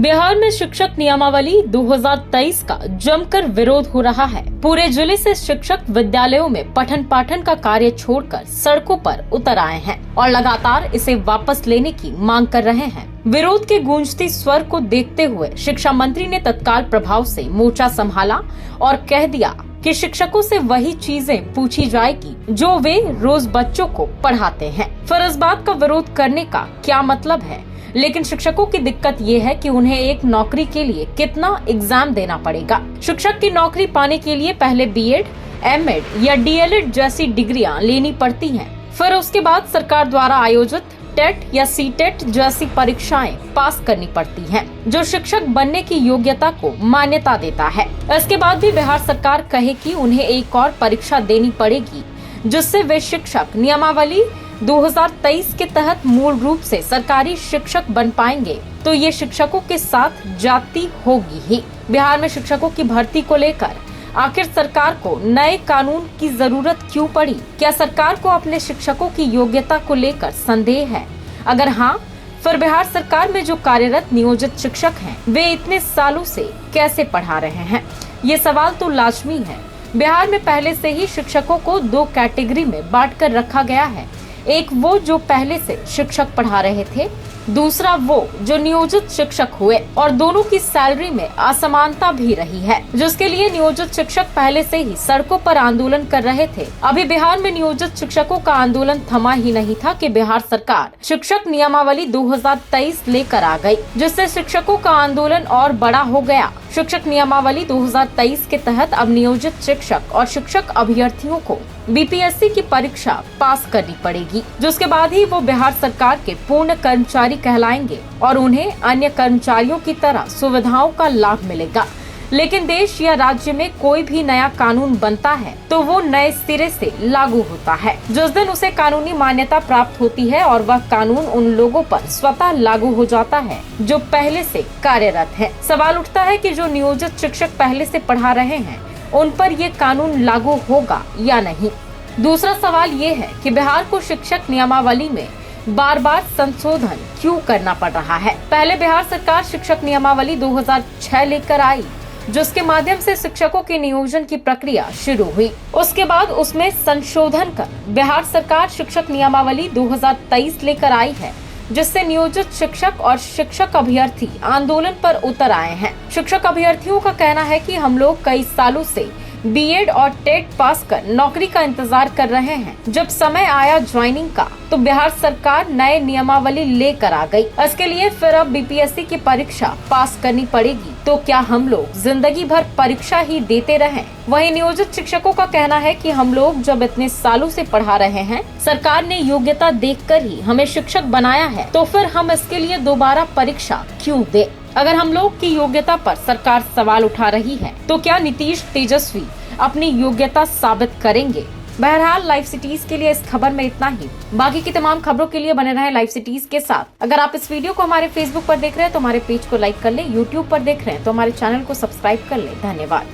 बिहार में शिक्षक नियमावली 2023 का जमकर विरोध हो रहा है। पूरे जिले से शिक्षक विद्यालयों में पठन पाठन का कार्य छोड़कर सड़कों पर उतर आए हैं और लगातार इसे वापस लेने की मांग कर रहे हैं। विरोध के गूंजती स्वर को देखते हुए शिक्षा मंत्री ने तत्काल प्रभाव से मोर्चा संभाला और कह दिया कि शिक्षकों से वही चीजें पूछी जाएगी जो वे रोज बच्चों को पढ़ाते हैं। फिर इस बात का विरोध करने का क्या मतलब है? लेकिन शिक्षकों की दिक्कत ये है कि उन्हें एक नौकरी के लिए कितना एग्जाम देना पड़ेगा। शिक्षक की नौकरी पाने के लिए पहले बीएड, एमएड या डीएलएड जैसी डिग्रियां लेनी पड़ती हैं। फिर उसके बाद सरकार द्वारा आयोजित टेट या सीटेट जैसी परीक्षाएं पास करनी पड़ती हैं, जो शिक्षक बनने की योग्यता को मान्यता देता है। इसके बाद भी बिहार सरकार कहे कि उन्हें एक और परीक्षा देनी पड़ेगी, जिससे वे शिक्षक नियमावली 2023 के तहत मूल रूप से सरकारी शिक्षक बन पाएंगे, तो ये शिक्षकों के साथ जाती होगी ही। बिहार में शिक्षकों की भर्ती को लेकर आखिर सरकार को नए कानून की जरूरत क्यों पड़ी? क्या सरकार को अपने शिक्षकों की योग्यता को लेकर संदेह है? अगर हाँ, फिर बिहार सरकार में जो कार्यरत नियोजित शिक्षक हैं, वे इतने सालों से कैसे पढ़ा रहे हैं? ये सवाल तो लाजमी है। बिहार में पहले से ही शिक्षकों को दो कैटेगरी में बांटकर रखा गया है। एक वो जो पहले से शिक्षक पढ़ा रहे थे, दूसरा वो जो नियोजित शिक्षक हुए, और दोनों की सैलरी में असमानता भी रही है, जिसके लिए नियोजित शिक्षक पहले से ही सड़कों पर आंदोलन कर रहे थे। अभी बिहार में नियोजित शिक्षकों का आंदोलन थमा ही नहीं था कि बिहार सरकार शिक्षक नियमावली 2023 लेकर आ गई, जिससे शिक्षकों का आंदोलन और बड़ा हो गया। शिक्षक नियमावली 2023 के तहत अब नियोजित शिक्षक और शिक्षक अभ्यर्थियों को बीपीएससी की परीक्षा पास करनी पड़ेगी, जिसके बाद ही वो बिहार सरकार के पूर्ण कर्मचारी कहलाएंगे और उन्हें अन्य कर्मचारियों की तरह सुविधाओं का लाभ मिलेगा। लेकिन देश या राज्य में कोई भी नया कानून बनता है तो वो नए सिरे से लागू होता है। जिस दिन उसे कानूनी मान्यता प्राप्त होती है और वह कानून उन लोगों पर स्वतः लागू हो जाता है जो पहले से कार्यरत है। सवाल उठता है कि जो नियोजित शिक्षक पहले से पढ़ा रहे हैं, उन पर ये कानून लागू होगा या नहीं। दूसरा सवाल ये है कि बिहार को शिक्षक नियमावली में बार बार संशोधन क्यों करना पड़ रहा है? पहले बिहार सरकार शिक्षक नियमावली 2006 लेकर आई, जिसके माध्यम से शिक्षकों के नियोजन की प्रक्रिया शुरू हुई। उसके बाद उसमें संशोधन कर बिहार सरकार शिक्षक नियमावली 2023 लेकर आई है, जिससे नियोजित शिक्षक और शिक्षक अभ्यर्थी आंदोलन पर उतर आए हैं। शिक्षक अभ्यर्थियों का कहना है कि हम लोग कई सालों से बीएड और टेट पास कर नौकरी का इंतजार कर रहे हैं। जब समय आया ज्वाइनिंग का, तो बिहार सरकार नए नियमावली लेकर आ गई। इसके लिए फिर अब बीपीएससी की परीक्षा पास करनी पड़ेगी। तो क्या हम लोग जिंदगी भर परीक्षा ही देते रहें? वहीं नियोजित शिक्षकों का कहना है कि हम लोग जब इतने सालों से पढ़ा रहे हैं, सरकार ने योग्यता देखकर ही हमें शिक्षक बनाया है, तो फिर हम इसके लिए दोबारा परीक्षा क्यों दे? अगर हम लोग की योग्यता पर सरकार सवाल उठा रही है, तो क्या नीतीश तेजस्वी अपनी योग्यता साबित करेंगे? बहरहाल लाइव सिटीज के लिए इस खबर में इतना ही। बाकी की तमाम खबरों के लिए बने रहें लाइव सिटीज के साथ। अगर आप इस वीडियो को हमारे फेसबुक पर देख रहे हैं तो हमारे पेज को लाइक कर लें, यूट्यूब पर देख रहे हैं तो हमारे चैनल को सब्सक्राइब कर लें। धन्यवाद।